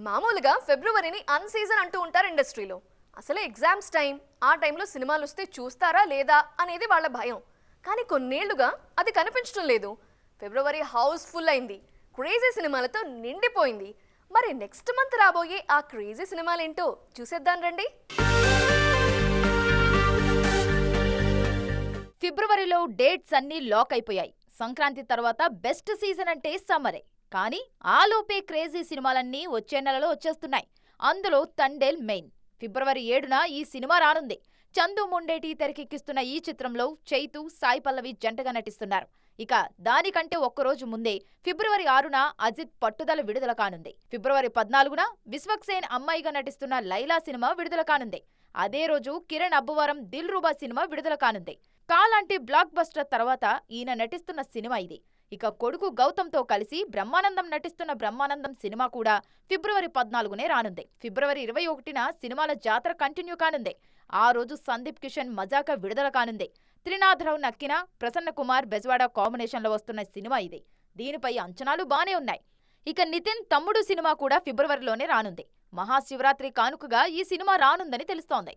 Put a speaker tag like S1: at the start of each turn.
S1: మామూలుగా ఫిబ్రవరిని అన్ సీజన్ అంటూ ఉంటారు ఇండస్ట్రీలో. అసలే ఎగ్జామ్స్ టైం. ఆ టైంలో సినిమాలు వస్తే చూస్తారా లేదా అనేది వాళ్ళ భయం. కానీ కొన్నేళ్లుగా అది కనిపించడం లేదు. ఫిబ్రవరి హౌస్ఫుల్ అయింది, క్రేజీ సినిమాలతో నిండిపోయింది. మరి నెక్స్ట్ మంత్ రాబోయే ఆ క్రేజీ సినిమాలేంటో చూసేద్దాం రండి.
S2: ఫిబ్రవరిలో డేట్స్ అన్నీ లాక్ అయిపోయాయి. సంక్రాంతి తర్వాత బెస్ట్ సీజన్ అంటే సమ్మరే. కానీ ఆలోపే క్రేజీ సినిమాలన్నీ వచ్చే నెలలో వచ్చేస్తున్నాయి. అందులో తండేల్ మెయిన్. ఫిబ్రవరి 7న ఈ సినిమా రానుంది. చందు ముండేటి తెరకెక్కిస్తున్న ఈ చిత్రంలో చైతు, సాయి పల్లవి జంటగా నటిస్తున్నారు. ఇక దానికంటే ఒక్కరోజు ముందే ఫిబ్రవరి 6న అజిత్ పట్టుదల విడుదల కానుంది. ఫిబ్రవరి 14న విశ్వక్సేన్ అమ్మాయిగా నటిస్తున్న లైలా సినిమా విడుదల కానుంది. అదే రోజు కిరణ్ అబ్బువరం దిల్ రూబా సినిమా విడుదల కానుంది. కాలాంటి బ్లాక్ బస్టర్ తర్వాత ఈయన నటిస్తున్న సినిమా ఇది. ఇక కొడుకు గౌతమ్తో కలిసి బ్రహ్మానందం నటిస్తున్న బ్రహ్మానందం సినిమా కూడా ఫిబ్రవరి 14నే రానుంది. ఫిబ్రవరి 21న సినిమాల జాతర కంటిన్యూ కానుంది. ఆ రోజు సందీప్ కిషన్ మజాకా విడుదల కానుంది. త్రినాథరావు నక్కిన, ప్రసన్న కుమార్ బెజవాడ కాంబినేషన్లో వస్తున్న సినిమా ఇది. దీనిపై అంచనాలు బానే ఉన్నాయి. ఇక నితిన్ తమ్ముడు సినిమా కూడా ఫిబ్రవరిలోనే రానుంది. మహాశివరాత్రి కానుకగా ఈ సినిమా రానుందని తెలుస్తోంది.